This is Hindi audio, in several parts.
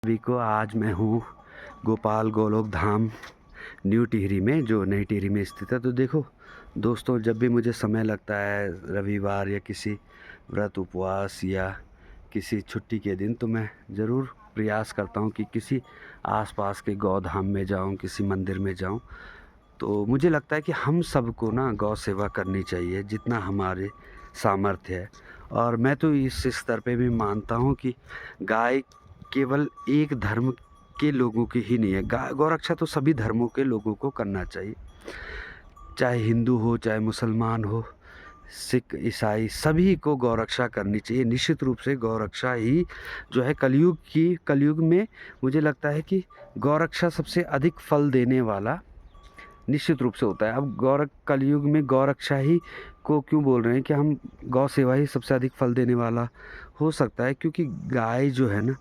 सभी को आज मैं हूँ गोपाल गोलोक धाम न्यू टिहरी में, जो नई टिहरी में स्थित है। तो देखो दोस्तों, जब भी मुझे समय लगता है रविवार या किसी व्रत उपवास या किसी छुट्टी के दिन, तो मैं ज़रूर प्रयास करता हूँ कि किसी आसपास के गौ धाम में जाऊँ, किसी मंदिर में जाऊँ। तो मुझे लगता है कि हम सबको ना गौ सेवा करनी चाहिए जितना हमारे सामर्थ्य है। और मैं तो इस स्तर पे भी मानता हूँ कि गाय केवल एक धर्म के लोगों की ही नहीं है। गौरक्षा तो सभी धर्मों के लोगों को करना चाहिए, चाहे हिंदू हो, चाहे मुसलमान हो, सिख, ईसाई, सभी को गौरक्षा करनी चाहिए। निश्चित रूप से गौरक्षा ही जो है कलयुग में मुझे लगता है कि गौरक्षा सबसे अधिक फल देने वाला निश्चित रूप से होता है। अब कलयुग में गौरक्षा ही को क्यों बोल रहे हैं कि हम गौ सेवा ही सबसे अधिक फल देने वाला हो सकता है, क्योंकि गाय जो है ना,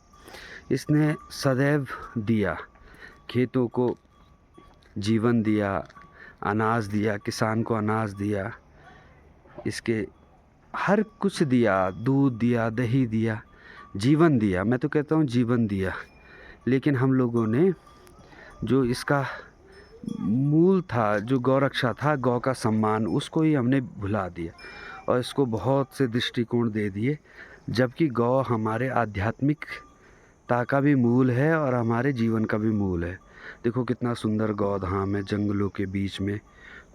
इसने सदैव दिया, खेतों को जीवन दिया, अनाज दिया, किसान को अनाज दिया, इसके हर कुछ दिया, दूध दिया, दही दिया, जीवन दिया। मैं तो कहता हूँ जीवन दिया। लेकिन हम लोगों ने जो इसका मूल था, जो गौरक्षा था, गौ का सम्मान, उसको ही हमने भुला दिया और इसको बहुत से दृष्टिकोण दे दिए। जबकि गौ हमारे आध्यात्मिकता का भी मूल है और हमारे जीवन का भी मूल है। देखो कितना सुंदर गौ धाम है, जंगलों के बीच में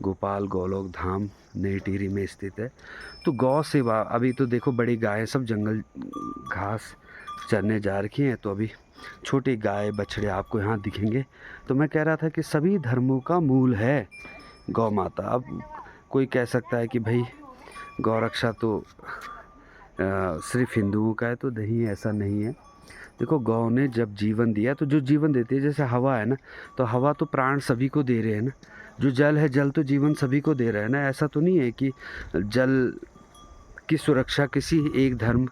गोपाल गोलोक धाम नई टिहरी में स्थित है। तो गौ सेवा, अभी तो देखो बड़ी गायें सब जंगल घास चरने जा रखी हैं, तो अभी छोटी गाय बछड़े आपको यहाँ दिखेंगे। तो मैं कह रहा था कि सभी धर्मों का मूल है गौ माता। अब कोई कह सकता है कि भाई गौरक्षा तो सिर्फ हिंदुओं का है, तो नहीं, ऐसा नहीं है। देखो गौ ने जब जीवन दिया, तो जो जीवन देती है, जैसे हवा है ना, तो हवा तो प्राण सभी को दे रहे हैं ना। जो जल है, जल तो जीवन सभी को दे रहा है ना। ऐसा तो नहीं है कि जल की सुरक्षा किसी एक धर्म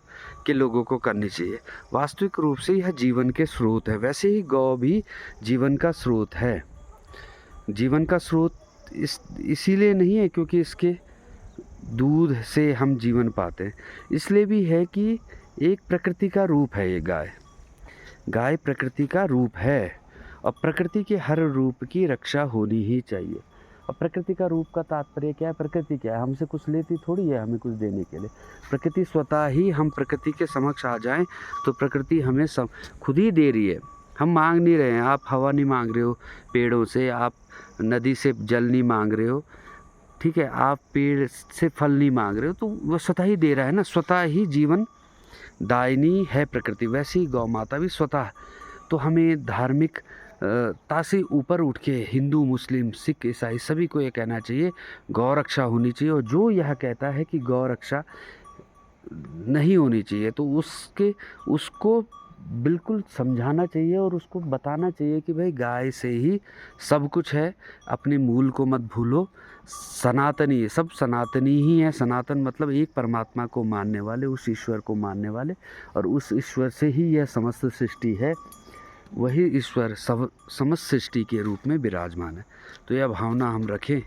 के लोगों को करनी चाहिए। वास्तविक रूप से यह जीवन के स्रोत है। वैसे ही गौ भी जीवन का स्रोत है। जीवन का स्रोत इसीलिए नहीं है क्योंकि इसके दूध से हम जीवन पाते हैं, इसलिए भी है कि एक प्रकृति का रूप है ये गाय। गाय प्रकृति का रूप है और प्रकृति के हर रूप की रक्षा होनी ही चाहिए। और प्रकृति का रूप का तात्पर्य क्या है? प्रकृति क्या है? हमसे कुछ लेती थोड़ी है हमें कुछ देने के लिए। प्रकृति स्वतः ही, हम प्रकृति के समक्ष आ जाएं तो प्रकृति हमें सब खुद ही दे रही है। हम मांग नहीं रहे हैं। आप हवा नहीं मांग रहे हो पेड़ों से, आप नदी से जल नहीं मांग रहे हो, ठीक है, आप पेड़ से फल नहीं मांग रहे हो, तो वह स्वतः ही दे रहा है ना। स्वतः ही जीवन दायिनी है प्रकृति। वैसे ही गौ माता भी स्वतः। तो हमें धार्मिक ता से ऊपर उठ के हिंदू, मुस्लिम, सिख, ईसाई सभी को ये कहना चाहिए गौ रक्षा होनी चाहिए। और जो यह कहता है कि गौ रक्षा नहीं होनी चाहिए, तो उसको बिल्कुल समझाना चाहिए और उसको बताना चाहिए कि भाई गाय से ही सब कुछ है, अपने मूल को मत भूलो। सनातनी है, सब सनातनी ही है। सनातन मतलब एक परमात्मा को मानने वाले, उस ईश्वर को मानने वाले, और उस ईश्वर से ही यह समस्त सृष्टि है। वही ईश्वर समस्त सृष्टि के रूप में विराजमान है। तो यह भावना हम रखें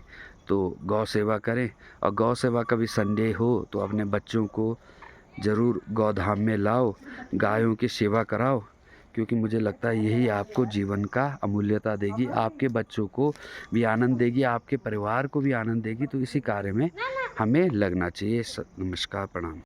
तो गौ सेवा करें। और गौ सेवा कभी संडे हो तो अपने बच्चों को ज़रूर गौधाम में लाओ, गायों की सेवा कराओ, क्योंकि मुझे लगता है यही आपको जीवन का अमूल्यता देगी, आपके बच्चों को भी आनंद देगी, आपके परिवार को भी आनंद देगी। तो इसी कार्य में हमें लगना चाहिए। नमस्कार, प्रणाम।